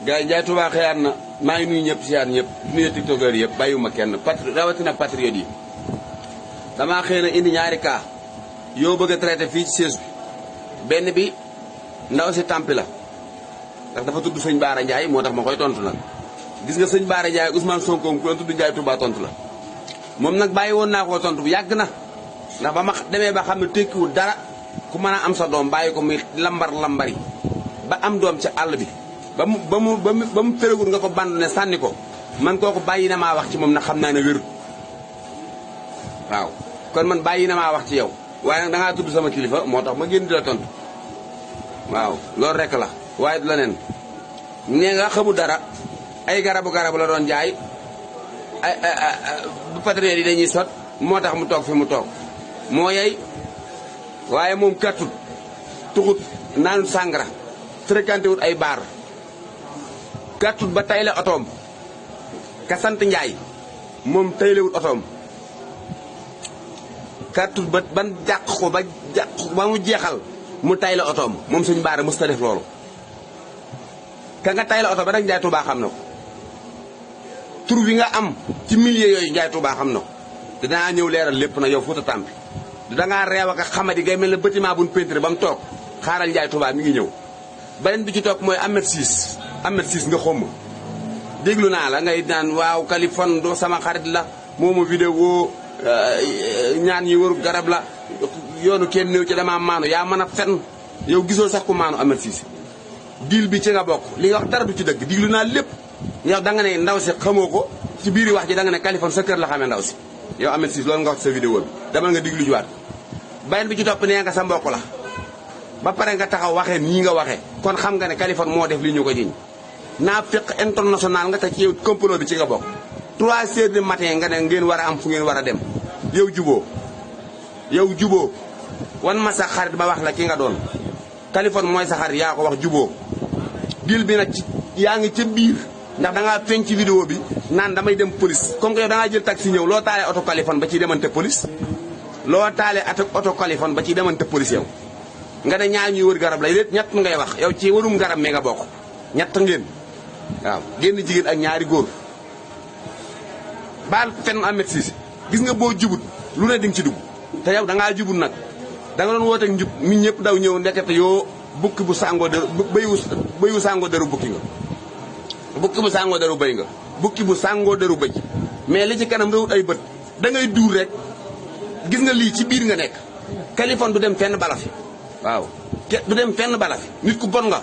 gars yi Ndiaye Touba xëyaat na maa ngi nuyu ñëpp siyaar ñëpp nuyu tiktokeur yëpp bàyyiwuma kenn rawatina patriote yi damaa xëy na indi ñaari cas yoo bëgg a traité fii ci siège bi benn bi ndaw si tampi la ndax dafa tudd sëñ Baara Ndiaye moo tax ma koy tontu nag gis nga sëñ Baara Ndiaye Ousmane Sonko ku leen tudd Ndiaye Touba tontu la moom nag bàyyi woon naa koo tontu bu yàgg na ndax ba ma demee ba xam ne tekkiwul dara ku mën a am sa doom bàyyi ko muy lambari ba am doom ci àll bi ba mu féregul nga ko band ne sànni ko man kooku bàyyi na maa wax ci moom nag xam naa ne wérut waaw kon man bàyyi na maa wax ci yow waaye nag dangaa tudd sama kilifa moo tax ma génn di la tontu waaw loolu rek la waaye du la neen nee nga xamul dara ay garabu la doon jaay bu patriote yi dañuy sot moo tax mu toog fi mu toog moo yey waaye moom kattut tuxut naanut sàngara fréquenté wut ay baar kattut ba tay la otoom ka sant Njaay moom taylewut otoom kattut ba ban jàq ko ba mu jeexal mu tay la otoom moom suñ baara mës ta def loolu ka nga tay la oto ba nag Ndiaye Touba xam na ko tur bi nga am ci milieu yooyu Ndiaye Touba xam na ko dinaa ñëw leeral lépp nag yow Fouta Tampi du dangaa reew ak xamadi ngay mel ne bâtiment buñ peinturé ba mu toog xaaral Ndiaye Touba mi ngi ñëw beneen bi ci toog mooy Ahmed Ciss nga xomma déglu naa la ngay naan waaw Kaliphone do sama xarit la moomu vidéo ñaan yi waru garab la yoonu kenn néew ci dama maanu yaa mën a fen yow gisoo sax ku maanu Ahmed Ciss diil bi ci nga bokk li nga wax dara du ci dëgg diglu naa lépp yow da nga ne ndaw si xamoo ko ci biir wax ji da nga ne Kaliphone sa kër la xamee ndaw si yow Ahmed Ciss loolu nga wax ci sa vidéo bi dama nga diglu juwaat beneen bi ci topp nee nga sa mbokk la ba pare nga taxaw waxee nii nga waxee kon xam nga ne Kaliphone moo def li ñu ko jiñ naa fekk international nga te ci yow complot bi ci nga bokk 3 heures du matin nga ne ngeen war a am fu ngeen war a dem yow juboo wan ma sa xarit ba wax la ki nga doon Kaliphone mooy sa xarit yaa ko wax juboo dil bi nag yaa ngi ca biir ndax dangaa feeñ ci vidéo bi naan damay dem police comme que yow dangaa jël taxi ñëw loo taalee oto Kaliphone ba ciy demante police loo taalee oto Kaliphone ba ciy demante police yow nga ne ñaar ñuy wër garab lay léet ñett ngay wax yow ci wërum garab mi nga bokk ñett ngeen waaw génn jigéen ak ñaari góor baal fenn Ahmed Ciss gis nga boo jubut lu ne di nga ci dugg te yow dangaa jubut nag da nga doon wooteeg njub nit ñëpp daw ñëw ndekete yoo bukki bu sàngoo deru bëyu sàngoo deru bukki nga bukki bu sàngoo deru bëy nga bukki bu sàngoo deru bëy mais li ci kanam réwut ay bët da ngay duur rek gis nga lii ci biir nga nekk Kaliphone du dem fenn bala fi waaw du dem fenn bala fi nit ku bon nga